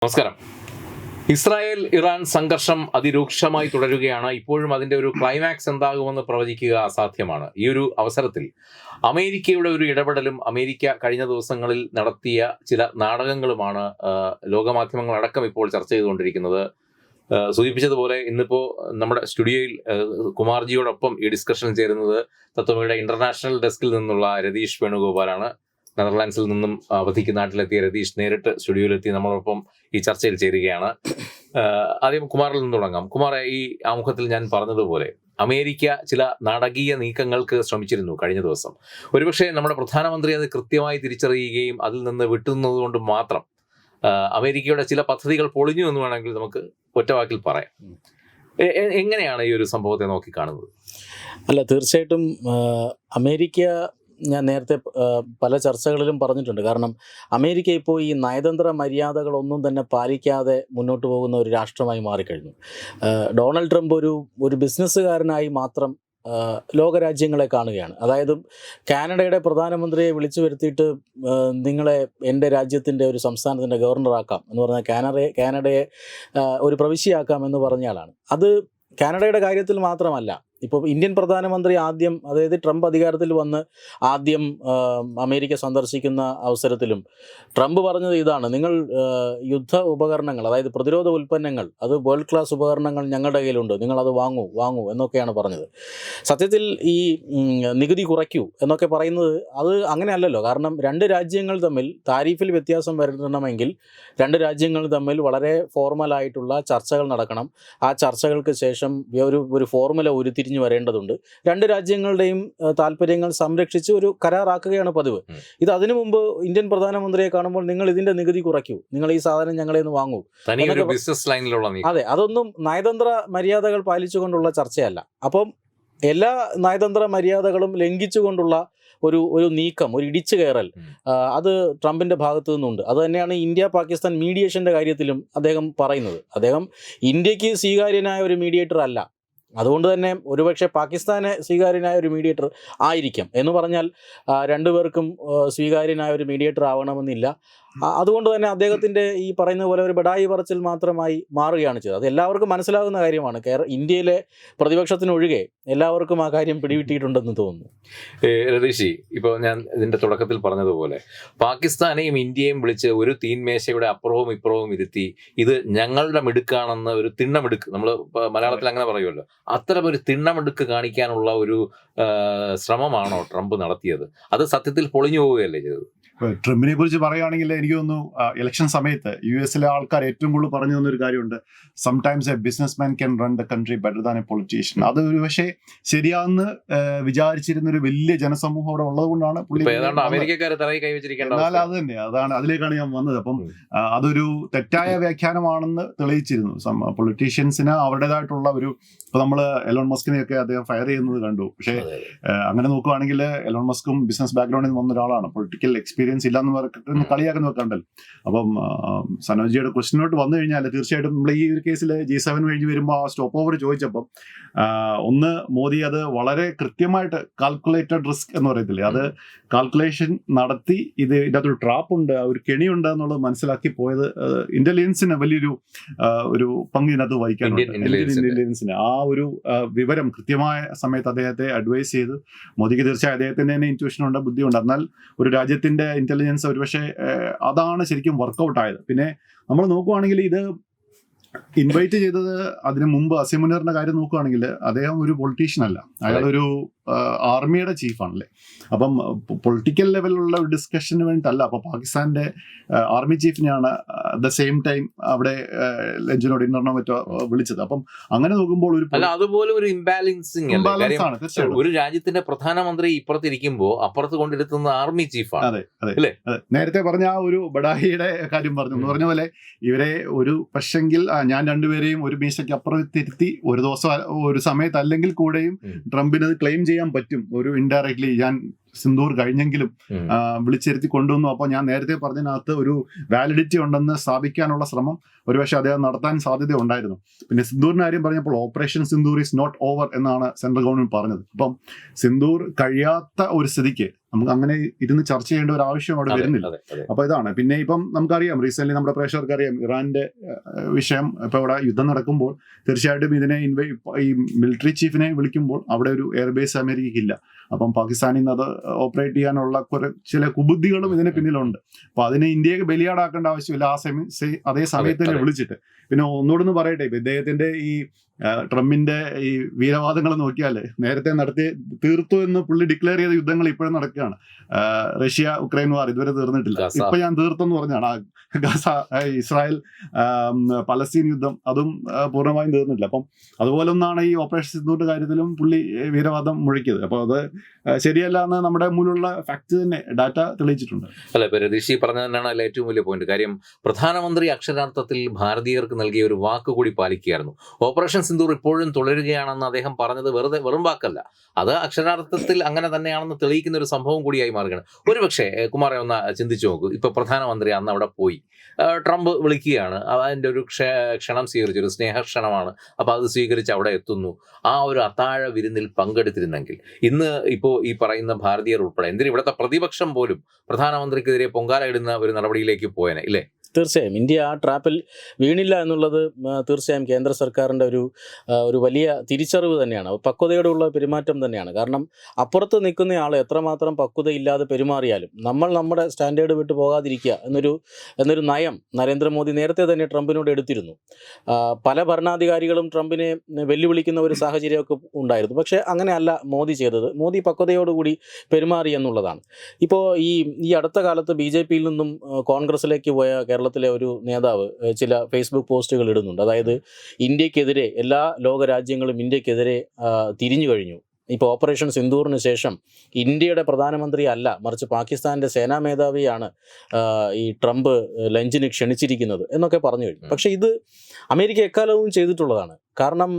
നമസ്കാരം. Israel Iran സംഘർഷം അതിരൂക്ഷമായി തുടരുകയാണ്. ഇപ്പോഴും അതിന്റെ ഒരു ക്ലൈമാക്സ് എന്താകുമെന്ന് പ്രവചിക്കുക അസാധ്യമാണ്. ഈ ഒരു അവസരത്തിൽ അമേരിക്കയുടെ ഒരു ഇടപെടലും അമേരിക്ക കഴിഞ്ഞ ദിവസങ്ങളിൽ നടത്തിയ ചില നാടകങ്ങളുമാണ് ലോകമാധ്യമങ്ങളടക്കം ഇപ്പോൾ ചർച്ച ചെയ്തുകൊണ്ടിരിക്കുന്നത്. സൂചിപ്പിച്ചതുപോലെ ഇന്നിപ്പോൾ നമ്മുടെ സ്റ്റുഡിയോയിൽ കുമാർജിയോടൊപ്പം ഈ ഡിസ്കഷൻ ചേരുന്നത് തത്വമയുടെ ഇന്റർനാഷണൽ ഡെസ്കിൽ നിന്നുള്ള രതീഷ് വേണുഗോപാലാണ്. നെതർലാൻഡ്സിൽ നിന്നും അവധിക്ക് നാട്ടിലെത്തിയ രതീഷ് നേരിട്ട് സ്റ്റുഡിയോയിലെത്തി നമ്മളോടൊപ്പം ഈ ചർച്ചയിൽ ചേരുകയാണ്. ആദ്യം കുമാറിൽ നിന്ന് തുടങ്ങാം. കുമാർ, ഈ ആമുഖത്തിൽ ഞാൻ പറഞ്ഞതുപോലെ അമേരിക്ക ചില നാടകീയ നീക്കങ്ങൾക്ക് ശ്രമിച്ചിരുന്നു കഴിഞ്ഞ ദിവസം. ഒരുപക്ഷെ നമ്മുടെ പ്രധാനമന്ത്രി അത് കൃത്യമായി തിരിച്ചറിയുകയും അതിൽ നിന്ന് വിട്ടുന്നതുകൊണ്ട് മാത്രം അമേരിക്കയുടെ ചില പദ്ധതികൾ പൊളിഞ്ഞു എന്ന് വേണമെങ്കിൽ നമുക്ക് ഒറ്റവാക്കിൽ പറയാം. എങ്ങനെയാണ് ഈ ഒരു സംഭവത്തെ നോക്കിക്കാണുന്നത്? അല്ല, തീർച്ചയായിട്ടും അമേരിക്ക, ഞാൻ നേരത്തെ പല ചർച്ചകളിലും പറഞ്ഞിട്ടുണ്ട്. കാരണം അമേരിക്ക ഇപ്പോൾ ഈ നയതന്ത്ര മര്യാദകളൊന്നും തന്നെ പാലിക്കാതെ മുന്നോട്ട് പോകുന്ന ഒരു രാഷ്ട്രമായി മാറിക്കഴിഞ്ഞു. ഡൊണാൾഡ് ട്രംപ് ഒരു ബിസിനസ്സുകാരനായി മാത്രം ലോകരാജ്യങ്ങളെ കാണുകയാണ്. അതായത് കാനഡയുടെ പ്രധാനമന്ത്രിയെ വിളിച്ചു വരുത്തിയിട്ട് നിങ്ങളെ എൻ്റെ രാജ്യത്തിൻ്റെ ഒരു സംസ്ഥാനത്തിൻ്റെ ഗവർണറാക്കാം എന്ന് പറഞ്ഞാൽ കാനഡയെ ഒരു പ്രവിശ്യയാക്കാം എന്ന് പറഞ്ഞാലാണ്. അത് കാനഡയുടെ കാര്യത്തിൽ മാത്രമല്ല, ഇപ്പോൾ ഇന്ത്യൻ പ്രധാനമന്ത്രി ആദ്യം, അതായത് ട്രംപ് അധികാരത്തിൽ വന്ന് ആദ്യം അമേരിക്ക സന്ദർശിക്കുന്ന അവസരത്തിലും ട്രംപ് പറഞ്ഞത് ഇതാണ്: നിങ്ങൾ യുദ്ധ ഉപകരണങ്ങൾ, അതായത് പ്രതിരോധ ഉൽപ്പന്നങ്ങൾ, അത് വേൾഡ് ക്ലാസ് ഉപകരണങ്ങൾ ഞങ്ങളുടെ കയ്യിലുണ്ട്, നിങ്ങളത് വാങ്ങൂ എന്നൊക്കെയാണ് പറഞ്ഞത്. സത്യത്തിൽ ഈ നികുതി കുറയ്ക്കൂ എന്നൊക്കെ പറയുന്നത് അത് അങ്ങനെയല്ലല്ലോ. കാരണം രണ്ട് രാജ്യങ്ങൾ തമ്മിൽ താരിഫിൽ വ്യത്യാസം വരുത്തണമെങ്കിൽ രണ്ട് രാജ്യങ്ങൾ തമ്മിൽ വളരെ ഫോർമലായിട്ടുള്ള ചർച്ചകൾ നടക്കണം. ആ ചർച്ചകൾക്ക് ശേഷം ഒരു ഫോർമുല ഉരുത്തിരിഞ്ഞ് വരേണ്ടതുണ്ട്. രണ്ട് രാജ്യങ്ങളുടെയും താല്പര്യങ്ങൾ സംരക്ഷിച്ച് ഒരു കരാറാക്കുകയാണ് പതിവ്. ഇത് അതിനു മുമ്പ് ഇന്ത്യൻ പ്രധാനമന്ത്രിയെ കാണുമ്പോൾ നിങ്ങൾ ഇതിന്റെ നികുതി കുറയ്ക്കൂ, നിങ്ങൾ ഈ സാധനം ഞങ്ങളെ നിന്ന് വാങ്ങൂ. അതെ, അതൊന്നും നയതന്ത്ര മര്യാദകൾ പാലിച്ചുകൊണ്ടുള്ള ചർച്ചയല്ല. അപ്പം എല്ലാ നയതന്ത്ര മര്യാദകളും ലംഘിച്ചുകൊണ്ടുള്ള ഒരു നീക്കം, ഒരു ഇടിച്ചു കയറൽ, അത് ട്രംപിന്റെ ഭാഗത്തു നിന്നുണ്ട്. അത് തന്നെയാണ് ഇന്ത്യ പാകിസ്ഥാൻ മീഡിയേഷന്റെ കാര്യത്തിലും അദ്ദേഹം പറയുന്നത്. അദ്ദേഹം ഇന്ത്യക്ക് സ്വീകാര്യനായ ഒരു മീഡിയേറ്റർ അല്ല. അതുകൊണ്ട് തന്നെ ഒരുപക്ഷെ പാകിസ്ഥാന് സ്വീകാര്യനായ ഒരു മീഡിയേറ്റർ ആയിരിക്കാം. എന്ന് പറഞ്ഞാൽ രണ്ടുപേർക്കും സ്വീകാര്യനായ ഒരു മീഡിയേറ്റർ ആവണമെന്നില്ല. അതുകൊണ്ട് തന്നെ അദ്ദേഹത്തിൻ്റെ ഈ പറയുന്ന പോലെ ഒരു ബഡായി പറച്ചിൽ മാത്രമായി മാറുകയാണ് ചെയ്തത്. അത് എല്ലാവർക്കും മനസ്സിലാകുന്ന കാര്യമാണ്. ഇന്ത്യയിലെ പ്രതിപക്ഷത്തിനൊഴികെ എല്ലാവർക്കും ആ കാര്യം പിടികിട്ടിയിട്ടുണ്ടെന്ന് തോന്നുന്നു. രതീഷ്, ഇപ്പോൾ ഞാൻ ഇതിൻ്റെ തുടക്കത്തിൽ പറഞ്ഞതുപോലെ പാകിസ്ഥാനെയും ഇന്ത്യയും വിളിച്ച് ഒരു തീൻമേശയുടെ അപ്പുറവും ഇപ്പുറവും ഇരുത്തി ഇത് ഞങ്ങളുടെ മിടുക്കാണെന്ന് ഒരു തിണ്ണമിടുക്ക്, നമ്മൾ മലയാളത്തിൽ അങ്ങനെ പറയുമല്ലോ, അത്തരം ഒരു തിണ്ണമെടുക്ക് കാണിക്കാനുള്ള ഒരു ശ്രമമാണോ ട്രംപ് നടത്തിയത്? അത് സത്യത്തിൽ പൊളിഞ്ഞു പോവുകയല്ലേ ചെയ്തത്? ട്രംപിനെ കുറിച്ച് പറയുകയാണെങ്കിൽ എനിക്ക് തോന്നുന്നു ഇലക്ഷൻ സമയത്ത് US ആൾക്കാർ ഏറ്റവും കൂടുതൽ പറഞ്ഞു തന്നൊരു കാര്യമുണ്ട്: sometimes A business man can run the country better than A politician. അത് ഒരു പക്ഷേ ശരിയാണെന്ന് വിചാരിച്ചിരുന്ന ഒരു വലിയ ജനസമൂഹം അവിടെ ഉള്ളത് കൊണ്ടാണ് എന്നാൽ അത് തന്നെ, അതിലേക്കാണ് ഞാൻ വന്നത്. അപ്പം അതൊരു തെറ്റായ വ്യാഖ്യാനമാണെന്ന് തെളിയിച്ചിരുന്നു. പൊളിറ്റീഷ്യൻസിന് അവരുടേതായിട്ടുള്ള ഇപ്പൊ നമ്മള് എലോൺ മസ്കിനെയൊക്കെ അദ്ദേഹം ഫയർ ചെയ്യുന്നത് കണ്ടു. പക്ഷേ അങ്ങനെ നോക്കുകയാണെങ്കിൽ എലോൺ മസ്കും ബിസിനസ് ബാക്ക്ഗ്രൗണ്ടിൽ നിന്ന് വന്ന ഒരാളാണ്. പൊളിറ്റിക്കൽ എക്സ്പീരിയൻസ് ഇല്ലാന്ന് പറഞ്ഞിട്ട് കളിയാക്കുന്ന വെക്കണ്ടല്ലോ. അപ്പം സനോജിയുടെ ക്വസ്റ്റിനോട്ട് വന്നു കഴിഞ്ഞാൽ തീർച്ചയായിട്ടും നമ്മൾ ഈ ഒരു കേസിൽ G7 കഴിഞ്ഞ് വരുമ്പോൾ ആ സ്റ്റോപ്പ് ഓവർ ചോദിച്ചപ്പം ഒന്ന് മോദി അത് വളരെ കൃത്യമായിട്ട് കാൽക്കുലേറ്റഡ് റിസ്ക് എന്ന് പറയത്തില്ലേ, അത് കാൽക്കുലേഷൻ നടത്തി ഇതിൻ്റെ അകത്തൊരു ട്രാപ്പ് ഉണ്ട്, ഒരു കെണിയുണ്ട് എന്നുള്ളത് മനസ്സിലാക്കി പോയത് ഇന്റലിജൻസിന് വലിയൊരു ഒരു പങ്ക് ഇതിനകത്ത് വഹിക്കാനുണ്ട്. ഇന്റലിജൻസിന് ആ ഒരു വിവരം കൃത്യമായ സമയത്ത് അദ്ദേഹത്തെ അഡ്വൈസ് ചെയ്ത് മോദിക്ക് തീർച്ചയായും അദ്ദേഹത്തിന്റെ തന്നെ ഇൻറ്റ്യൂഷൻ ഉണ്ട്, ബുദ്ധിയുണ്ട്. എന്നാൽ ഒരു രാജ്യത്തിന്റെ ഇന്റലിജൻസ് ഒരുപക്ഷെ അതാണ് ശരിക്കും വർക്കൗട്ട് ആയത്. പിന്നെ നമ്മൾ നോക്കുവാണെങ്കിൽ ഇത് ഇൻവൈറ്റ് ചെയ്തത് അതിനു മുമ്പ് അസീം മുനീറിന്റെ കാര്യം നോക്കുകയാണെങ്കിൽ അദ്ദേഹം ഒരു പൊളിറ്റീഷ്യൻ അല്ല, അയാളൊരു ആർമിയുടെ ചീഫാണല്ലേ. അപ്പം പൊളിറ്റിക്കൽ ലെവലിലുള്ള ഒരു ഡിസ്കഷന് വേണ്ടിയിട്ടല്ല. അപ്പൊ പാകിസ്ഥാന്റെ ആർമി ചീഫിനെയാണ് ദ സെയിം ടൈം അവിടെ ലഞ്ചിനോ ഡിന്നറിനോ മറ്റോ വിളിച്ചത്. അപ്പം അങ്ങനെ നോക്കുമ്പോൾ അതുപോലെ ഒരു ഇംബാലൻസിങ് ആണ്. ഒരു രാജ്യത്തിന്റെ പ്രധാനമന്ത്രി ഇപ്പുറത്തിരിക്കുമ്പോൾ അപ്പുറത്ത് കൊണ്ടിരുത്തുന്ന ആർമി ചീഫാണ്. അതെ അതെ, നേരത്തെ പറഞ്ഞ ആ ഒരു ബഡായിയുടെ കാര്യം പറഞ്ഞു പറഞ്ഞ പോലെ ഇവരെ ഒരു പക്ഷെങ്കിൽ ഞാൻ രണ്ടുപേരെയും ഒരു മീശയ്ക്ക് അപ്പുറത്തിരുത്തി ഒരു ദിവസം ഒരു സമയത്ത് അല്ലെങ്കിൽ കൂടെയും ട്രംപിന് അത് ക്ലെയിം ചെയ്യാൻ പറ്റും. ഒരു ഇൻഡയറക്ട്ലി ഞാൻ സിന്ദൂർ കഴിഞ്ഞെങ്കിലും വിളിച്ചിരുത്തി കൊണ്ടുവന്നു. അപ്പോൾ ഞാൻ നേരത്തെ പറഞ്ഞതിനകത്ത് ഒരു വാലിഡിറ്റി ഉണ്ടെന്ന് സ്ഥാപിക്കാനുള്ള ശ്രമം ഒരുപക്ഷെ അദ്ദേഹം നടത്താൻ സാധ്യത ഉണ്ടായിരുന്നു. പിന്നെ സിന്ദൂറിന്റെ കാര്യം പറഞ്ഞപ്പോൾ operation Sindoor is not over എന്നാണ് സെൻട്രൽ ഗവൺമെന്റ് പറഞ്ഞത്. അപ്പം സിന്ദൂർ കഴിയാത്ത ഒരു സ്ഥിതിക്ക് നമുക്ക് അങ്ങനെ ഇരുന്ന് ചർച്ച ചെയ്യേണ്ട ഒരു ആവശ്യം അവിടെ വരുന്നില്ല. അപ്പൊ ഇതാണ്. പിന്നെ ഇപ്പം നമുക്കറിയാം, റീസെന്റ് നമ്മുടെ പ്രേക്ഷകർക്ക് അറിയാം, ഇറാന്റെ വിഷയം ഇപ്പൊ ഇവിടെ യുദ്ധം നടക്കുമ്പോൾ തീർച്ചയായിട്ടും ഇതിനെ ഈ മിലിറ്ററി ചീഫിനെ വിളിക്കുമ്പോൾ അവിടെ ഒരു എയർബേസ് അമേരിക്കയ്ക്ക് ഇല്ല. അപ്പം പാകിസ്ഥാനിൽ നിന്ന് അത് ഓപ്പറേറ്റ് ചെയ്യാനുള്ള ചില കുബുദ്ധികളും ഇതിന് പിന്നിലുണ്ട്. അപ്പൊ അതിനെ ഇന്ത്യയെ ബലിയാടാക്കേണ്ട ആവശ്യമില്ല. അതേ സമയത്ത് തന്നെ വിളിച്ചിട്ട്. പിന്നെ ഒന്നുകൂടെ പറയട്ടെ, ഇപ്പൊ ഇദ്ദേഹത്തിന്റെ ഈ ട്രംപിന്റെ ഈ വീരവാദങ്ങൾ നോക്കിയാൽ നേരത്തെ തീർത്തു എന്ന് പുള്ളി ഡിക്ലെയർ ചെയ്ത യുദ്ധങ്ങൾ ഇപ്പോഴും നടക്കുകയാണ്. റഷ്യ ഉക്രൈൻ വാർ ഇതുവരെ തീർന്നിട്ടില്ല. ഇപ്പൊ ഞാൻ തീർത്തെന്ന് പറഞ്ഞാണ്. ഗാസ ഇസ്രായേൽ പലസ്തീൻ യുദ്ധം അതും പൂർണ്ണമായും തീർന്നിട്ടില്ല. അപ്പം അതുപോലെ ഒന്നാണ് ഈ ഓപ്പറേഷൻ സിന്ദൂറിന്റെ കാര്യത്തിലും പുള്ളി വീരവാദം മുഴക്കിയത്. അപ്പൊ അത് ശരിയല്ല എന്ന് നമ്മുടെ മുന്നിലുള്ള ഫാക്ട് തന്നെ ഡാറ്റ തെളിയിച്ചിട്ടുണ്ട്. അല്ല, ഇപ്പൊ രതീഷ് പറഞ്ഞത് തന്നെയാണ് അതിൽ ഏറ്റവും വലിയ പോയിന്റ്. കാര്യം പ്രധാനമന്ത്രി അക്ഷരാർത്ഥത്തിൽ ഭാരതീയർക്ക് നൽകിയ ഒരു വാക്ക് കൂടി പാലിക്കുകയായിരുന്നു. ഓപ്പറേഷൻ സിന്ദൂർ ഇപ്പോഴും തുടരുകയാണെന്ന് അദ്ദേഹം പറഞ്ഞത് വെറും വാക്കല്ല, അത് അക്ഷരാർത്ഥത്തിൽ അങ്ങനെ തന്നെയാണെന്ന് തെളിയിക്കുന്ന ഒരു സംഭവം കൂടിയായി മാറുകയാണ്. ഒരുപക്ഷെ കുമാറെ ഒന്ന് ചിന്തിച്ചു നോക്കൂ, ഇപ്പൊ പ്രധാനമന്ത്രി അന്ന് അവിടെ പോയി, ട്രംപ് വിളിക്കുകയാണ്, അതിൻ്റെ ഒരു ക്ഷണം സ്വീകരിച്ചു, ഒരു സ്നേഹക്ഷണമാണ്. അപ്പോൾ അത് സ്വീകരിച്ച് അവിടെ എത്തുന്നു. ആ ഒരു അത്താഴ വിരുന്നിൽ പങ്കെടുത്തിരുന്നെങ്കിൽ ഇന്ന് ഇപ്പോൾ ഈ പറയുന്ന ഭാരതീയർ ഉൾപ്പെടെ എന്തിനും ഇവിടുത്തെ പ്രതിപക്ഷം പോലും പ്രധാനമന്ത്രിക്കെതിരെ പൊങ്കാല ഇടുന്ന ഒരു നടപടിയിലേക്ക് പോയേനെ, ഇല്ലേ? തീർച്ചയായും ഇന്ത്യ ആ ട്രാപ്പിൽ വീണില്ല എന്നുള്ളത് തീർച്ചയായും കേന്ദ്ര സർക്കാരിൻ്റെ ഒരു വലിയ തിരിച്ചറിവ് തന്നെയാണ്, പക്വതയോടുള്ള പെരുമാറ്റം തന്നെയാണ്. കാരണം അപ്പുറത്ത് നിൽക്കുന്ന ആൾ എത്രമാത്രം പക്വതയില്ലാതെ പെരുമാറിയാലും നമ്മൾ നമ്മുടെ സ്റ്റാൻഡേർഡ് വിട്ട് പോകാതിരിക്കുക എന്നൊരു നയം നരേന്ദ്രമോദി നേരത്തെ തന്നെ ട്രംപിനോട് എടുത്തിരുന്നു. പല ഭരണാധികാരികളും ട്രംപിനെ വെല്ലുവിളിക്കുന്ന ഒരു സാഹചര്യമൊക്കെ ഉണ്ടായിരുന്നു. പക്ഷേ അങ്ങനെയല്ല മോദി ചെയ്തത്. മോദി പക്വതയോടുകൂടി പെരുമാറി എന്നുള്ളതാണ്. ഇപ്പോൾ ഈ അടുത്ത കാലത്ത് BJP-യിൽ നിന്നും കോൺഗ്രസിലേക്ക് പോയ കേരളത്തിലെ ഒരു നേതാവ് ചില ഫേസ്ബുക്ക് പോസ്റ്റുകൾ ഇടുന്നുണ്ട്. അതായത് ഇന്ത്യക്കെതിരെ എല്ലാ ലോകരാജ്യങ്ങളും ഇന്ത്യക്കെതിരെ തിരിഞ്ഞു കഴിഞ്ഞു. ഇപ്പോൾ ഓപ്പറേഷൻ സിന്ദൂറിന് ശേഷം ഇന്ത്യയുടെ പ്രധാനമന്ത്രി അല്ല, മറിച്ച് പാകിസ്ഥാൻ്റെ സേനാ മേധാവിയാണ് ഈ ട്രംപ് ലഞ്ചിന് ക്ഷണിച്ചിരിക്കുന്നത് എന്നൊക്കെ പറഞ്ഞു കഴിഞ്ഞു. പക്ഷേ ഇത് അമേരിക്ക എക്കാലവും ചെയ്തിട്ടുള്ളതാണ്. കാരണം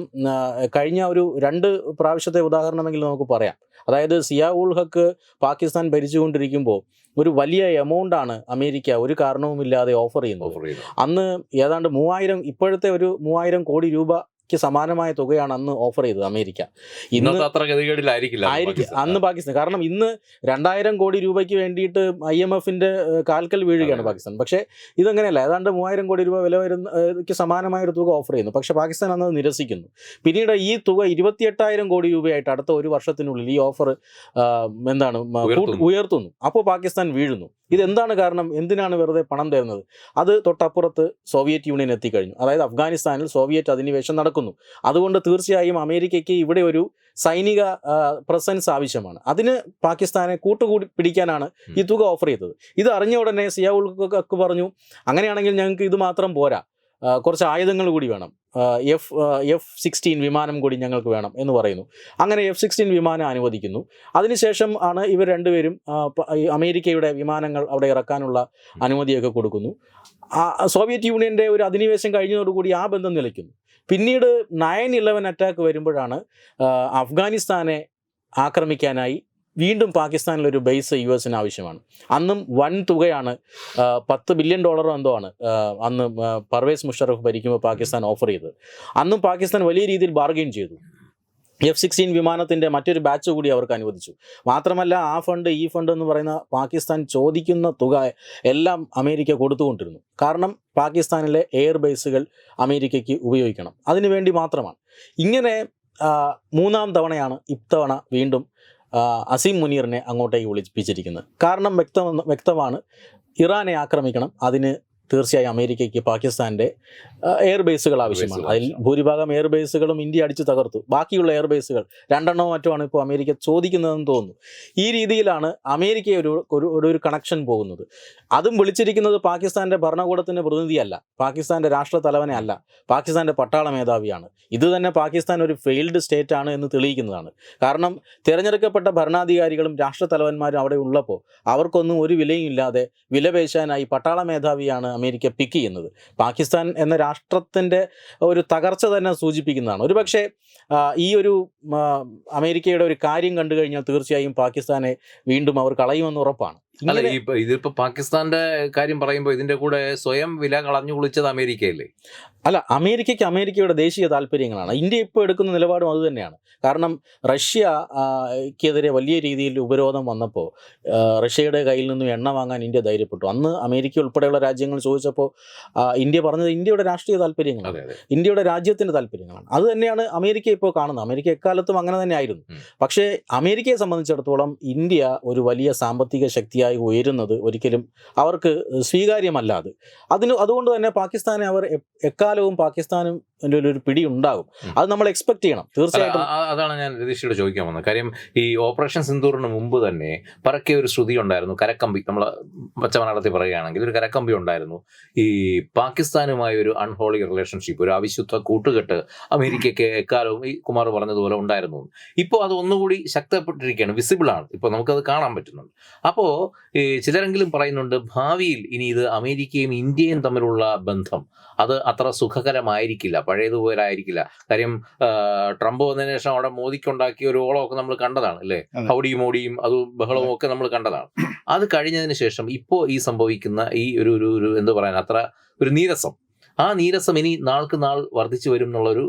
കഴിഞ്ഞ ഒരു 2 പ്രാവശ്യത്തെ ഉദാഹരണമെങ്കിൽ നമുക്ക് പറയാം. അതായത് സിയാ ഉൾ ഹക്ക് പാകിസ്ഥാൻ ഭരിച്ചുകൊണ്ടിരിക്കുമ്പോൾ ഒരു വലിയ എമൗണ്ടാണ് അമേരിക്ക ഒരു കാരണവുമില്ലാതെ ഓഫർ ചെയ്യുന്നത്. അന്ന് ഏതാണ്ട് 3000, ഇപ്പോഴത്തെ ഒരു 3000 കോടി രൂപ സമാനമായ തുകയാണ് അന്ന് ഓഫർ ചെയ്തത് അമേരിക്ക. ഇന്ന് അത്ര ഗതികേടിലായിരിക്കില്ല അന്ന് പാകിസ്ഥാൻ. കാരണം ഇന്ന് 2000 കോടി രൂപയ്ക്ക് വേണ്ടിയിട്ട് IMF-ന്റെ കാൽക്കൽ വീഴുകയാണ് പാകിസ്ഥാൻ. പക്ഷേ ഇതങ്ങനെയല്ല, ഏതാണ്ട് 3000 കോടി രൂപ വില വരുന്നക്ക് സമാനമായൊരു തുക ഓഫർ ചെയ്യുന്നു. പക്ഷേ പാകിസ്ഥാൻ അന്ന് നിരസിക്കുന്നു. പിന്നീട് ഈ തുക 28,000 കോടി രൂപയായിട്ട് അടുത്ത ഒരു വർഷത്തിനുള്ളിൽ ഈ ഓഫർ ഉയർത്തുന്നു. അപ്പോൾ പാകിസ്ഥാൻ വീഴുന്നു. ഇതെന്താണ് കാരണം? എന്തിനാണ് വെറുതെ പണം തരുന്നത്? അത് തൊട്ടപ്പുറത്ത് സോവിയറ്റ് യൂണിയൻ എത്തിക്കഴിഞ്ഞു. അതായത് അഫ്ഗാനിസ്ഥാനിൽ സോവിയറ്റ് അധിനിവേശം നടക്കുന്നു. അതുകൊണ്ട് തീർച്ചയായും അമേരിക്കയ്ക്ക് ഇവിടെ ഒരു സൈനിക പ്രസൻസ് ആവശ്യമാണ്. അതിന് പാകിസ്ഥാനെ കൂട്ടുകൂടി പിടിക്കാനാണ് ഈ തുക ഓഫർ ചെയ്തത്. ഇത് അറിഞ്ഞ ഉടനെ സിയാ ഉൾ ഹക്ക് പറഞ്ഞു, അങ്ങനെയാണെങ്കിൽ ഞങ്ങൾക്ക് ഇത് മാത്രം പോരാ, കുറച്ച് ആയുധങ്ങൾ കൂടി വേണം, F-16 വിമാനം കൂടി ഞങ്ങൾക്ക് വേണം എന്ന് പറയുന്നു. അങ്ങനെ F-16 വിമാനം അനുവദിക്കുന്നു. അതിനുശേഷം ആണ് ഇവർ രണ്ടുപേരും അമേരിക്കയുടെ വിമാനങ്ങൾ അവിടെ ഇറക്കാനുള്ള അനുമതിയൊക്കെ കൊടുക്കുന്നു. സോവിയറ്റ് യൂണിയൻ്റെ ഒരു അധിനിവേശം കഴിഞ്ഞതോടുകൂടി ആ ബന്ധം നിലയ്ക്കുന്നു. പിന്നീട് 9/11 അറ്റാക്ക് വരുമ്പോഴാണ് അഫ്ഗാനിസ്ഥാനെ ആക്രമിക്കാനായി വീണ്ടും പാകിസ്ഥാനിലൊരു ബേസ് US-ന് ആവശ്യമാണ്. അന്നും വൻ തുകയാണ്, $10 ബില്യൺ എന്തോ ആണ് അന്ന് പർവേസ് മുഷറഫ് ഭരിക്കുമ്പോൾ പാകിസ്ഥാൻ ഓഫർ ചെയ്തത്. അന്നും പാകിസ്ഥാൻ വലിയ രീതിയിൽ ബാർഗെയിൻ ചെയ്തു. F-16 വിമാനത്തിൻ്റെ മറ്റൊരു ബാച്ച് കൂടി അവർക്ക് അനുവദിച്ചു. മാത്രമല്ല ആ ഫണ്ട് ഈ ഫണ്ട് എന്ന് പറയുന്ന പാകിസ്ഥാൻ ചോദിക്കുന്ന തുക എല്ലാം അമേരിക്ക കൊടുത്തുകൊണ്ടിരുന്നു. കാരണം പാകിസ്ഥാനിലെ എയർ ബേസുകൾ അമേരിക്കയ്ക്ക് ഉപയോഗിക്കണം, അതിനുവേണ്ടി മാത്രമാണ്. ഇങ്ങനെ 3-ാം തവണയാണ് ഇത്തവണ വീണ്ടും അസീം മുനീറിനെ അങ്ങോട്ടേക്ക് വിളിപ്പിച്ചിരിക്കുന്നത്. കാരണം വ്യക്തമാണ്, ഇറാനെ ആക്രമിക്കണം, അതിന് തീർച്ചയായും അമേരിക്കയ്ക്ക് പാകിസ്ഥാൻ്റെ എയർ ബേസുകൾ ആവശ്യമാണ്. അതിൽ ഭൂരിഭാഗം എയർ ബേസുകളും ഇന്ത്യ അടിച്ചു തകർത്തു. ബാക്കിയുള്ള എയർ ബേസുകൾ 2 മറ്റുമാണ് ഇപ്പോൾ അമേരിക്ക ചോദിക്കുന്നതെന്ന് തോന്നുന്നു. ഈ രീതിയിലാണ് അമേരിക്ക ഒരു കണക്ഷൻ പോകുന്നത്. അതും വിളിച്ചിരിക്കുന്നത് പാകിസ്ഥാൻ്റെ ഭരണകൂടത്തിൻ്റെ പ്രതിനിധിയല്ല, പാകിസ്ഥാൻ്റെ രാഷ്ട്രത്തലവനെ അല്ല, പാകിസ്ഥാൻ്റെ പട്ടാള മേധാവിയാണ്. ഇത് തന്നെ പാകിസ്ഥാൻ ഒരു ഫെയിൽഡ് സ്റ്റേറ്റ് ആണ് എന്ന് തെളിയിക്കുന്നതാണ്. കാരണം തിരഞ്ഞെടുക്കപ്പെട്ട ഭരണാധികാരികളും രാഷ്ട്രത്തലവന്മാരും അവിടെ ഉള്ളപ്പോൾ അവർക്കൊന്നും ഒരു വിലയും ഇല്ലാതെ വിലപേശാനായി പട്ടാള മേധാവിയാണ് അമേരിക്ക പിക്ക് ചെയ്യുന്നത്. പാകിസ്ഥാൻ എന്ന രാഷ്ട്രത്തിൻ്റെ ഒരു തകർച്ച തന്നെ സൂചിപ്പിക്കുന്നതാണ്. ഒരുപക്ഷെ ഈ ഒരു അമേരിക്കയുടെ ഒരു കാര്യം കണ്ടു കഴിഞ്ഞാൽ തീർച്ചയായും പാകിസ്ഥാനെ വീണ്ടും അവർ കളയുമെന്ന് ഉറപ്പാണ്. അല്ല, ഇതിപ്പോ പാകിസ്ഥാന്റെ കാര്യം പറയുമ്പോൾ ഇതിന്റെ കൂടെ സ്വയം വില കളഞ്ഞു കുളിച്ചത് അമേരിക്കയല്ലേ? അല്ല, അമേരിക്കയുടെ ദേശീയ താല്പര്യങ്ങളാണ്. ഇന്ത്യ ഇപ്പോൾ എടുക്കുന്ന നിലപാടും അതുതന്നെയാണ്. കാരണം റഷ്യക്കെതിരെ വലിയ രീതിയിൽ ഉപരോധം വന്നപ്പോൾ റഷ്യയുടെ കയ്യിൽ നിന്നും എണ്ണ വാങ്ങാൻ ഇന്ത്യ ധൈര്യപ്പെട്ടു. അന്ന് അമേരിക്ക ഉൾപ്പെടെയുള്ള രാജ്യങ്ങൾ ചോദിച്ചപ്പോൾ ഇന്ത്യ പറഞ്ഞത് ഇന്ത്യയുടെ രാഷ്ട്രീയ താല്പര്യങ്ങളാണ്, ഇന്ത്യയുടെ രാജ്യത്തിൻ്റെ താല്പര്യങ്ങളാണ്. അത് തന്നെയാണ് അമേരിക്ക ഇപ്പോൾ കാണുന്നത്. അമേരിക്ക എക്കാലത്തും അങ്ങനെ തന്നെ ആയിരുന്നു. പക്ഷേ അമേരിക്കയെ സംബന്ധിച്ചിടത്തോളം ഇന്ത്യ ഒരു വലിയ സാമ്പത്തിക ശക്തിയായി ഉയരുന്നത് ഒരിക്കലും അവർക്ക് സ്വീകാര്യമല്ല. അതുകൊണ്ട് തന്നെ പാകിസ്ഥാനെ അവർ എക്കാലവും പാകിസ്ഥാനും ഒരു പിടി ഉണ്ടാകും. അത് നമ്മൾ എക്സ്പെക്ട് ചെയ്യണം തീർച്ചയായിട്ടും. അതാണ് ഞാൻ രതീഷിയോട് ചോദിക്കാൻ വന്നത്. കാര്യം ഈ ഓപ്പറേഷൻ സിന്ദൂറിന് മുമ്പ് തന്നെ പരക്കെ ഒരു ശ്രുതി ഉണ്ടായിരുന്നു, കരക്കമ്പി, നമ്മൾ പച്ചമലയാളത്തിൽ പറയുകയാണെങ്കിൽ ഒരു കരക്കമ്പി ഉണ്ടായിരുന്നു. ഈ പാകിസ്ഥാനുമായി ഒരു അൺഹോളി റിലേഷൻഷിപ്പ്, ഒരു അവിശുദ്ധ കൂട്ടുകെട്ട് അമേരിക്കയ്ക്ക് എക്കാലവും ഈ കുമാർ പറഞ്ഞതുപോലെ ഉണ്ടായിരുന്നു. ഇപ്പോൾ അത് ഒന്നുകൂടി ശക്തപ്പെട്ടിരിക്കുകയാണ്, വിസിബിളാണ്, ഇപ്പോൾ നമുക്കത് കാണാൻ പറ്റുന്നുണ്ട്. അപ്പോൾ ചിലരെങ്കിലും പറയുന്നുണ്ട് ഭാവിയിൽ ഇനി ഇത് അമേരിക്കയും ഇന്ത്യയും തമ്മിലുള്ള ബന്ധം അത് അത്ര സുഖകരമായിരിക്കില്ല, പഴയതുപോലെ ആയിരിക്കില്ല. കാര്യം ട്രംപ് വന്നതിന് ശേഷം അവിടെ മോദിക്കുണ്ടാക്കിയ ഒരു ഓളമൊക്കെ നമ്മൾ കണ്ടതാണ് അല്ലേ, ഹൗഡിയും മോഡിയും അതും ബഹളവും ഒക്കെ നമ്മൾ കണ്ടതാണ്. അത് കഴിഞ്ഞതിന് ശേഷം ഇപ്പോൾ ഈ സംഭവിക്കുന്ന ഈ ഒരു എന്താ പറയാൻ അത്ര ഒരു നീരസം, ആ നീരസം ഇനി നാൾക്ക് നാൾ വർദ്ധിച്ചു വരും എന്നുള്ളൊരു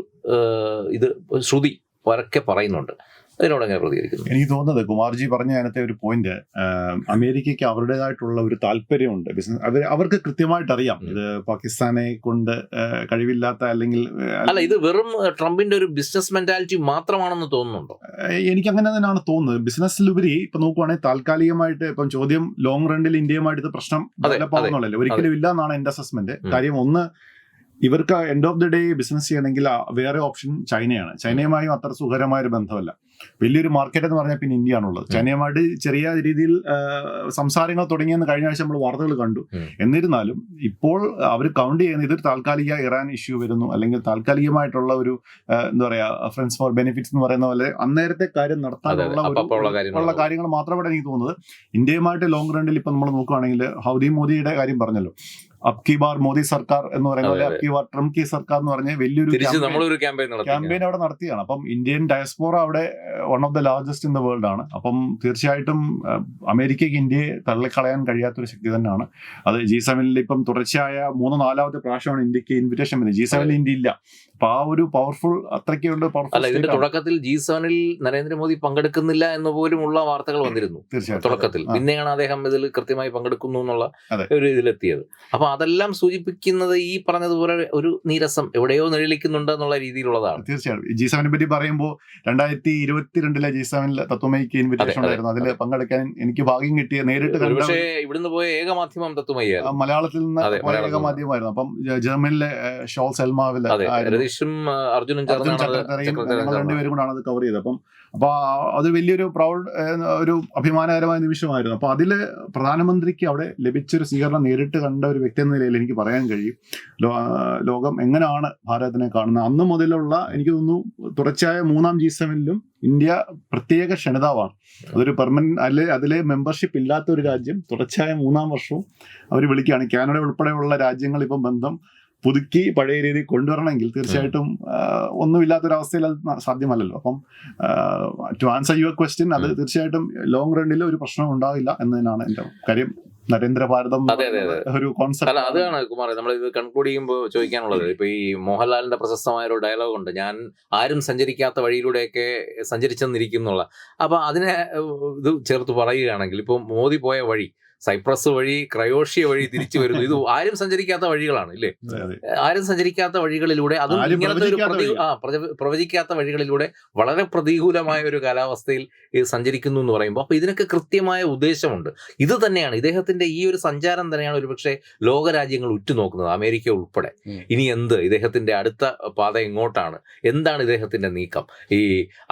ഇത് ശ്രുതി പരക്കെ പറയുന്നുണ്ട്. അതിനോട് എങ്ങനെ പ്രതികരിക്കുന്നു? എനിക്ക് തോന്നുന്നത് കുമാർജി പറഞ്ഞ അതിനകത്തെ ഒരു പോയിന്റ്, അമേരിക്കയ്ക്ക് അവരുടേതായിട്ടുള്ള ഒരു താല്പര്യമുണ്ട്. അവർക്ക് കൃത്യമായിട്ട് അറിയാം ഇത് പാകിസ്ഥാനെ കൊണ്ട് കഴിവില്ലാത്ത അല്ലെങ്കിൽ അല്ല, ഇത് വെറും ട്രംപിന്റെ ഒരു ബിസിനസ് മെന്റാലിറ്റി മാത്രമാണെന്ന് തോന്നുന്നുണ്ടോ? എനിക്ക് അങ്ങനെ തന്നെയാണ് തോന്നുന്നത്. ബിസിനസ്സിലുപരി ഇപ്പൊ നോക്കുവാണെങ്കിൽ താൽക്കാലികമായിട്ട് ഇപ്പം ചോദ്യം ലോങ് റണ്ണിൽ ഇന്ത്യയുമായിട്ട് ഇത് പ്രശ്നം ഡെവലപ്പാകുന്നുള്ളല്ലോ, ഒരിക്കലും ഇല്ല എന്നാണ് എന്റെ അസസ്മെന്റ്. കാര്യം ഒന്ന്, ഇവർക്ക് end of the day business ചെയ്യണമെങ്കിൽ വേറെ ഓപ്ഷൻ ചൈനയാണ്. ചൈനയുമായും അത്ര സുഖകരമായ ഒരു ബന്ധമല്ല. വലിയൊരു മാർക്കറ്റ് എന്ന് പറഞ്ഞാൽ പിന്നെ ഇന്ത്യ ആണുള്ളത്. ചൈനയുമായിട്ട് ചെറിയ രീതിയിൽ സംസാരങ്ങൾ തുടങ്ങിയെന്ന് കഴിഞ്ഞ ആഴ്ച നമ്മൾ വാർത്തകൾ കണ്ടു. എന്നിരുന്നാലും ഇപ്പോൾ അവർ കൗണ്ട് ചെയ്യുന്ന ഇതൊരു താൽക്കാലിക ഇറാൻ ഇഷ്യൂ വരുന്നു, അല്ലെങ്കിൽ താൽക്കാലികമായിട്ടുള്ള ഒരു എന്താ പറയാ ഫ്രണ്ട്സ് ഫോർ ബെനിഫിറ്റ്സ് എന്ന് പറയുന്ന പോലെ അന്നേരത്തെ കാര്യം നടത്താനുള്ള കാര്യങ്ങൾ മാത്രമാണ് എനിക്ക് തോന്നുന്നത്. ഇന്ത്യയുമായിട്ട് ലോങ് റണ്ണിൽ ഇപ്പൊ നമ്മൾ നോക്കുകയാണെങ്കിൽ ഹൗഡി മോദിയുടെ കാര്യം പറഞ്ഞല്ലോ, അബ്കി ബാർ മോദി സർക്കാർ എന്ന് പറയുന്ന പോലെ അബ്കി ബാർ ട്രംപ് കി സർക്കാർ എന്ന് പറഞ്ഞ വലിയൊരു ക്യാമ്പയിൻ അവിടെ നടത്തിയാണ്. അപ്പം ഇന്ത്യൻ ഡയസ്പോറ അവിടെ one of the largest in the world ആണ്. അപ്പം തീർച്ചയായിട്ടും അമേരിക്കയ്ക്ക് ഇന്ത്യയെ തള്ളിക്കളയാൻ കഴിയാത്തൊരു ശക്തി തന്നെയാണ്. അത് G7 ഇപ്പം തുടർച്ചയായ 3-4 പ്രാവശ്യമാണ് ഇന്ത്യക്ക് ഇൻവിറ്റേഷൻ വരുന്നത്. G7 ഇന്ത്യ ഇല്ല. അപ്പൊ ആ ഒരു പവർഫുൾ അത്രയ്ക്കുണ്ട്. അല്ല, ഇതിന്റെ തുടക്കത്തിൽ G7 നരേന്ദ്രമോദി പങ്കെടുക്കുന്നില്ല എന്ന് പോലുമുള്ള വാർത്തകൾ വന്നിരുന്നു തുടക്കത്തിൽ. പിന്നെയാണ് അദ്ദേഹം ഇതിൽ കൃത്യമായി പങ്കെടുക്കുന്നു എന്നുള്ള ഒരു ഇതിലെത്തിയത്. അപ്പൊ അതെല്ലാം സൂചിപ്പിക്കുന്നത് ഈ പറഞ്ഞതുപോലെ ഒരു നീരസം എവിടെയോ നിഴലിക്കുന്നുണ്ട് എന്നുള്ള രീതിയിലുള്ളതാണ്. തീർച്ചയായും G7 പറ്റി പറയുമ്പോൾ 2022 G7 തത്വമയിക്ക് ഇൻവിറ്റേഷൻ ഉണ്ടായിരുന്നു. അതിൽ പങ്കെടുക്കാൻ എനിക്ക് ഭാഗ്യം കിട്ടിയ നേരിട്ട് പക്ഷേ ഇവിടുന്ന് പോയ ഏക മാധ്യമം തത്വമയായിരുന്നു, മലയാളത്തിൽ നിന്ന് ഏക മാധ്യമമായിരുന്നു. അപ്പം ജർമ്മനിലെ ഷോൾ സെൽമാവിൽ അർജുനും ഞങ്ങൾ രണ്ടുപേരും കൂടാണ് അത് കവർ ചെയ്തത്. അപ്പൊ അത് വലിയൊരു പ്രൗഡ് ഒരു അഭിമാനകരമായ നിമിഷമായിരുന്നു. അപ്പൊ അതില് പ്രധാനമന്ത്രിക്ക് അവിടെ ലഭിച്ചൊരു സ്വീകരണം നേരിട്ട് കണ്ട ഒരു വ്യക്തി എന്ന നിലയിൽ എനിക്ക് പറയാൻ കഴിയും ലോകം എങ്ങനെയാണ് ഭാരതത്തിനെ കാണുന്നത്. അന്ന് മുതലുള്ള എനിക്ക് തോന്നുന്നു തുടർച്ചയായ 3ാം G7 ഇന്ത്യ പ്രത്യേക ക്ഷണിതാവാണ്. അതൊരു പെർമനന്റ് അതിലെ മെമ്പർഷിപ്പ് ഇല്ലാത്ത ഒരു രാജ്യം തുടർച്ചയായ 3ാം വർഷവും അവർ വിളിക്കുകയാണ്. കാനഡ ഉൾപ്പെടെയുള്ള രാജ്യങ്ങൾ ഇപ്പം ബന്ധം പുതുക്കി പഴയ രീതിയിൽ കൊണ്ടുവരണമെങ്കിൽ തീർച്ചയായിട്ടും ഒന്നുമില്ലാത്തൊരവസ്ഥയിൽ അത് സാധ്യമല്ലല്ലോ. അപ്പം ടു ആൻസർ യുവർ ക്വസ്റ്റ്യൻ, അത് തീർച്ചയായിട്ടും ലോങ് റണ്ണിൽ ഒരു പ്രശ്നം ഉണ്ടാവില്ല എന്നതിനാണ് എൻ്റെ കാര്യം. നരേന്ദ്ര ഭാരതം ഒരു കോൺസെപ്റ്റ്. അല്ല, അതാണ് കുമാർ നമ്മൾ ഇത് കൺക്ലൂഡ് ചെയ്യുമ്പോൾ ചോദിക്കാനുള്ളത്. ഇപ്പൊ ഈ മോഹൻലാലിന്റെ പ്രശസ്തമായ ഒരു ഡയലോഗ് ഉണ്ട്, ഞാൻ ആരും സഞ്ചരിക്കാത്ത വഴിയിലൂടെയൊക്കെ സഞ്ചരിച്ചെന്നിരിക്കുന്നുള്ള. അപ്പൊ അതിനെ ഇത് ചേർത്ത് പറയുകയാണെങ്കിൽ ഇപ്പൊ മോദി പോയ വഴി സൈപ്രസ് വഴി ക്രയോഷ്യ വഴി തിരിച്ചു വരുന്നു. ഇത് ആരും സഞ്ചരിക്കാത്ത വഴികളാണ് ഇല്ലേ, ആരും സഞ്ചരിക്കാത്ത വഴികളിലൂടെ, അതും ഇങ്ങനത്തെ ഒരു പ്രവചിക്കാത്ത വഴികളിലൂടെ വളരെ പ്രതികൂലമായ ഒരു കാലാവസ്ഥയിൽ ഇത് സഞ്ചരിക്കുന്നു എന്ന് പറയുമ്പോൾ അപ്പൊ ഇതിനൊക്കെ കൃത്യമായ ഉദ്ദേശമുണ്ട്. ഇത് തന്നെയാണ് ഇദ്ദേഹത്തിന്റെ ഈ ഒരു സഞ്ചാരം തന്നെയാണ് ഒരുപക്ഷെ ലോകരാജ്യങ്ങൾ ഉറ്റുനോക്കുന്നത്, അമേരിക്ക ഉൾപ്പെടെ. ഇനി എന്ത് ഇദ്ദേഹത്തിന്റെ അടുത്ത പാത എങ്ങോട്ടാണ്, എന്താണ് ഇദ്ദേഹത്തിന്റെ നീക്കം? ഈ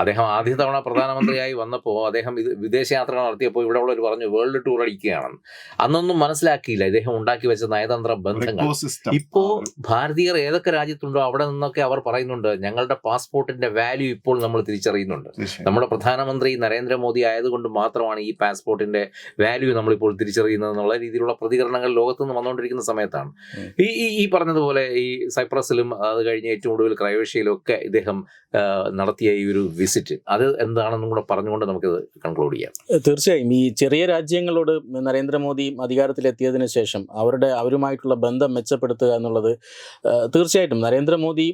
അദ്ദേഹം ആദ്യ തവണ പ്രധാനമന്ത്രിയായി വന്നപ്പോൾ അദ്ദേഹം ഇത് വിദേശയാത്ര നടത്തിയപ്പോൾ ഇവിടെ ഉള്ളവർ പറഞ്ഞു വേൾഡ് ടൂർ അടിക്കുകയാണെന്ന്. അന്നൊന്നും മനസ്സിലാക്കിയില്ല ഇദ്ദേഹം ഉണ്ടാക്കി വെച്ച നയതന്ത്ര ബന്ധങ്ങൾ. Ecosystem. ഇപ്പോ ഭാരതീയർ ഏതൊക്കെ രാജ്യത്തുണ്ടോ അവിടെ നിന്നൊക്കെ അവർ പറയുന്നുണ്ട് ഞങ്ങളുടെ പാസ്പോർട്ടിന്റെ വാല്യൂ ഇപ്പോൾ നമ്മൾ തിരിച്ചറിയുന്നുണ്ട്. തീർച്ചയായും. നമ്മുടെ പ്രധാനമന്ത്രി നരേന്ദ്രമോദി ആയതുകൊണ്ട് മാത്രമാണ് ഈ പാസ്പോർട്ടിന്റെ വാല്യൂ നമ്മളിപ്പോൾ തിരിച്ചറിയുന്നത് എന്നുള്ള രീതിയിലുള്ള പ്രതികരണങ്ങൾ ലോകത്തുനിന്ന് വന്നുകൊണ്ടിരിക്കുന്ന സമയത്താണ് ഈ പറഞ്ഞതുപോലെ ഈ സൈപ്രസിലും അത് കഴിഞ്ഞ് ഏറ്റവും ഒടുവിൽ ക്രൊയേഷ്യയിലും ഒക്കെ ഇദ്ദേഹം നടത്തിയ ഈ ഒരു വിസിറ്റ് അത് എന്താണെന്നും കൂടെ പറഞ്ഞുകൊണ്ട് നമുക്കിത് കൺക്ലൂഡ് ചെയ്യാം. തീർച്ചയായും ഈ ചെറിയ രാജ്യങ്ങളോട് നരേന്ദ്രമോദി അധികാരത്തിലെത്തിയതിനു ശേഷം അവരുമായിട്ടുള്ള ബന്ധം മെച്ചപ്പെടുത്തുക എന്നുള്ളത് തീർച്ചയായിട്ടും നരേന്ദ്രമോദി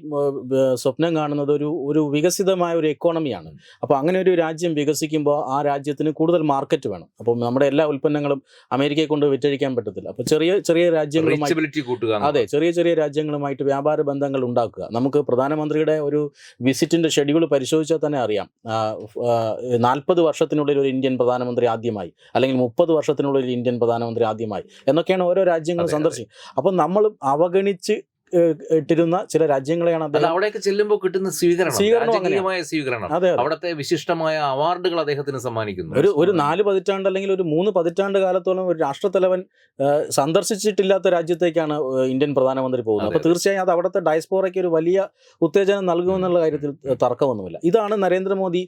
സ്വപ്നം കാണുന്നത് ഒരു വികസിതമായ ഒരു എക്കോണമിയാണ്. അപ്പോൾ അങ്ങനെ ഒരു രാജ്യം വികസിക്കുമ്പോൾ ആ രാജ്യത്തിന് കൂടുതൽ മാർക്കറ്റ് വേണം. അപ്പം നമ്മുടെ എല്ലാ ഉൽപ്പന്നങ്ങളും അമേരിക്കയെ കൊണ്ട് വിറ്റഴിക്കാൻ പറ്റത്തില്ല. അപ്പോൾ ചെറിയ രാജ്യങ്ങളുമായി അതെ ചെറിയ രാജ്യങ്ങളുമായിട്ട് വ്യാപാര ബന്ധങ്ങൾ ഉണ്ടാക്കുക. നമുക്ക് പ്രധാനമന്ത്രിയുടെ ഒരു വിസിറ്റിന്റെ ഷെഡ്യൂൾ പരിശോധിച്ചാൽ തന്നെ അറിയാം. 40 വർഷത്തിനുള്ളിൽ ഒരു ഇന്ത്യൻ പ്രധാനമന്ത്രി ആദ്യമായി, അല്ലെങ്കിൽ 30 വർഷത്തിനുള്ളിൽ ഒരു ഇന്ത്യൻ പ്രധാനമന്ത്രി ആദ്യമായി എന്നൊക്കെയാണ് ഓരോ രാജ്യങ്ങൾ സന്ദർശിക്കുക. അപ്പം നമ്മൾ അവഗണിച്ച് ഇട്ടിരുന്ന ചില രാജ്യങ്ങളെയാണ് അവിടേക്ക് ചെല്ലുമ്പോൾ കിട്ടുന്ന സ്വീകരണം അവിടുത്തെ വിശിഷ്ടമായ അവാർഡുകൾ അദ്ദേഹത്തിന് സമ്മാനിക്കുന്നു. ഒരു 4 പതിറ്റാണ്ട് അല്ലെങ്കിൽ ഒരു 3 പതിറ്റാണ്ട് കാലത്തോളം ഒരു രാഷ്ട്രത്തലവൻ സന്ദർശിച്ചിട്ടില്ലാത്ത രാജ്യത്തേക്കാണ് ഇന്ത്യൻ പ്രധാനമന്ത്രി പോകുന്നത്. അപ്പോൾ തീർച്ചയായും അത് അവിടുത്തെ ഡയസ്പോറയ്ക്ക് ഒരു വലിയ ഉത്തേജനം നൽകുമെന്നുള്ള കാര്യത്തിൽ തർക്കമൊന്നുമില്ല. ഇതാണ് നരേന്ദ്രമോദി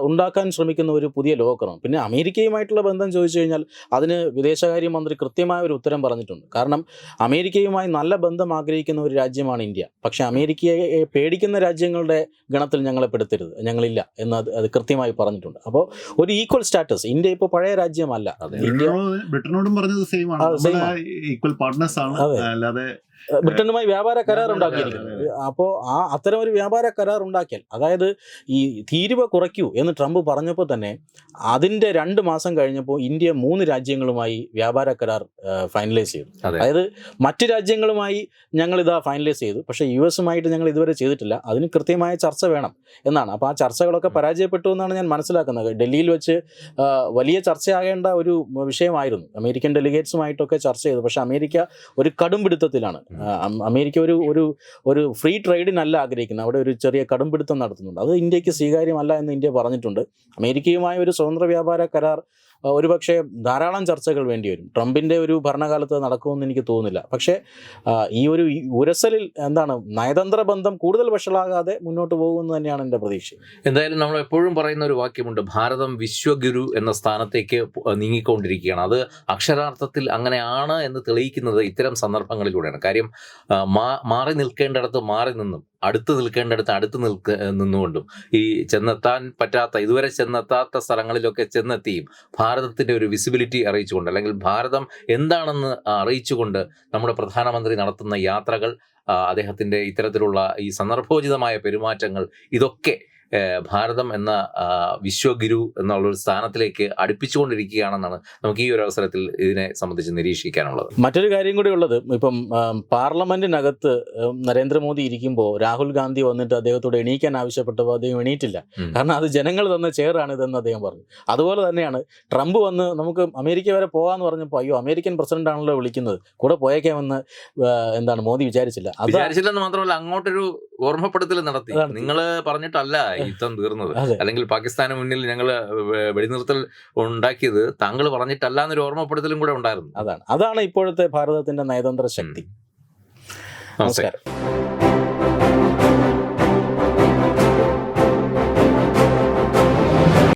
ഉണ്ടാക്കാൻ ശ്രമിക്കുന്ന ഒരു പുതിയ ലോകക്രമം. പിന്നെ അമേരിക്കയുമായിട്ടുള്ള ബന്ധം ചോദിച്ചു കഴിഞ്ഞാൽ അതിന് വിദേശകാര്യമന്ത്രി കൃത്യമായ ഒരു ഉത്തരം പറഞ്ഞിട്ടുണ്ട്. കാരണം അമേരിക്കയുമായി നല്ല ബന്ധം ആഗ്രഹിക്കുന്ന ഒരു രാജ്യമാണ് ഇന്ത്യ. പക്ഷെ അമേരിക്കയെ പേടിക്കുന്ന രാജ്യങ്ങളുടെ ഗണത്തിൽ ഞങ്ങളെ പെടുത്തരുത്, ഞങ്ങളില്ല എന്ന് അത് കൃത്യമായി പറഞ്ഞിട്ടുണ്ട്. അപ്പോൾ ഒരു ഈക്വൽ സ്റ്റാറ്റസ് ഇന്ത്യ ഇപ്പോൾ പഴയ രാജ്യമല്ല. ബ്രിട്ടനോടും പറഞ്ഞത് സെയിം ആണ്, ഈക്വൽ പാർട്ട്നേഴ്സ് ആണ്, അല്ലാതെ ബ്രിട്ടനുമായി വ്യാപാര കരാർ ഉണ്ടാക്കിയിരിക്കുന്നത്. അപ്പോൾ അത്തരം ഒരു വ്യാപാര കരാർ ഉണ്ടാക്കിയാൽ, അതായത് ഈ തീരുവ കുറയ്ക്കൂ എന്ന് ട്രംപ് പറഞ്ഞപ്പോൾ തന്നെ അതിൻ്റെ 2 മാസം കഴിഞ്ഞപ്പോൾ ഇന്ത്യ 3 രാജ്യങ്ങളുമായി വ്യാപാര കരാർ ഫൈനലൈസ് ചെയ്തു. അതായത് മറ്റ് രാജ്യങ്ങളുമായി ഞങ്ങളിതാ ഫൈനലൈസ് ചെയ്തു, പക്ഷേ US-ഉമായിട്ട് ഞങ്ങൾ ഇതുവരെ ചെയ്തിട്ടില്ല. അതിന് കൃത്യമായ ചർച്ച വേണം എന്നാണ്. അപ്പോൾ ആ ചർച്ചകളൊക്കെ പരാജയപ്പെട്ടു എന്നാണ് ഞാൻ മനസ്സിലാക്കുന്നത്. ഡൽഹിയിൽ വെച്ച് വലിയ ചർച്ചയാകേണ്ട ഒരു വിഷയമായിരുന്നു. അമേരിക്കൻ ഡെലിഗേറ്റ്സുമായിട്ടൊക്കെ ചർച്ച ചെയ്തു. പക്ഷേ അമേരിക്ക ഒരു കടുംപിടുത്തത്തിലാണ്. അമേരിക്ക ഒരു ഫ്രീ ട്രേഡിനല്ല ആഗ്രഹിക്കുന്നത്, അവിടെ ഒരു ചെറിയ കടുംപിടുത്തം നടത്തുന്നുണ്ട്. അത് ഇന്ത്യക്ക് സ്വീകാര്യമല്ല എന്ന് ഇന്ത്യ പറഞ്ഞിട്ടുണ്ട്. അമേരിക്കയുമായി ഒരു സ്വതന്ത്ര വ്യാപാര കരാർ ഒരുപക്ഷെ ധാരാളം ചർച്ചകൾ വേണ്ടി വരും. ട്രംപിൻ്റെ ഒരു ഭരണകാലത്ത് നടക്കുമെന്ന് എനിക്ക് തോന്നുന്നില്ല. പക്ഷേ ഈ ഒരു ഉരസലിൽ നയതന്ത്ര ബന്ധം കൂടുതൽ വഷളാകാതെ മുന്നോട്ട് പോകുമെന്ന് തന്നെയാണ് എൻ്റെ പ്രതീക്ഷ. എന്തായാലും നമ്മൾ എപ്പോഴും പറയുന്ന ഒരു വാക്യമുണ്ട്, ഭാരതം വിശ്വഗുരു എന്ന സ്ഥാനത്തേക്ക് നീങ്ങിക്കൊണ്ടിരിക്കുകയാണ്. അത് അക്ഷരാർത്ഥത്തിൽ അങ്ങനെയാണ് എന്ന് തെളിയിക്കുന്നത് ഇത്തരം സന്ദർഭങ്ങളിലൂടെയാണ്. കാര്യം മാറി നിൽക്കേണ്ടിടത്ത് മാറി നിന്നും അടുത്ത് നിൽക്കേണ്ടിടത്ത് നിന്നുകൊണ്ടും ഈ ഇതുവരെ ചെന്നെത്താത്ത സ്ഥലങ്ങളിലൊക്കെ ചെന്നെത്തിയും ഭാരതത്തിൻ്റെ ഒരു വിസിബിലിറ്റി അറിയിച്ചുകൊണ്ട്, അല്ലെങ്കിൽ ഭാരതം എന്താണെന്ന് അറിയിച്ചുകൊണ്ട് നമ്മുടെ പ്രധാനമന്ത്രി നടത്തുന്ന യാത്രകൾ, അദ്ദേഹത്തിൻ്റെ ഇത്തരത്തിലുള്ള ഈ സന്ദർഭോചിതമായ പെരുമാറ്റങ്ങൾ, ഇതൊക്കെ ഭാരതം എന്ന വിശ്വഗുരു എന്നുള്ളൊരു സ്ഥാനത്തിലേക്ക് അടുപ്പിച്ചുകൊണ്ടിരിക്കുകയാണെന്നാണ് നമുക്ക് ഈ ഒരു അവസരത്തിൽ ഇതിനെ സംബന്ധിച്ച് നിരീക്ഷിക്കാനുള്ളത്. മറ്റൊരു കാര്യം കൂടി ഉള്ളത്, ഇപ്പം പാർലമെന്റിനകത്ത് നരേന്ദ്രമോദി ഇരിക്കുമ്പോൾ രാഹുൽ ഗാന്ധി വന്നിട്ട് അദ്ദേഹത്തോട് എണീക്കാൻ ആവശ്യപ്പെട്ടപ്പോൾ അദ്ദേഹം എണീറ്റില്ല. കാരണം അത് ജനങ്ങൾ തന്ന ചെയറാണ് ഇതെന്ന് അദ്ദേഹം പറഞ്ഞു. അതുപോലെ തന്നെയാണ് ട്രംപ് വന്ന് നമുക്ക് അമേരിക്ക വരെ പോകാമെന്ന് പറഞ്ഞപ്പോൾ അയ്യോ അമേരിക്കൻ പ്രസിഡന്റ് ആണല്ലോ വിളിക്കുന്നത്, കൂടെ പോയേക്കാമെന്ന് മോദി വിചാരിച്ചില്ലെന്ന് മാത്രമല്ല അങ്ങോട്ടൊരു ഓർമ്മപ്പെടുത്തൽ നടത്തി. നിങ്ങൾ പറഞ്ഞിട്ടല്ല യുദ്ധം തീർന്നത്, അല്ലെങ്കിൽ പാകിസ്ഥാന് മുന്നിൽ ഞങ്ങൾ വെടിനിർത്തൽ ഉണ്ടാക്കിയത് താങ്കൾ പറഞ്ഞിട്ടല്ല എന്നൊരു ഓർമ്മപ്പെടുത്തലും കൂടെ ഉണ്ടായിരുന്നു. അതാണ് ഇപ്പോഴത്തെ ഭാരതത്തിന്റെ നയതന്ത്ര ശക്തി. നമസ്കാരം.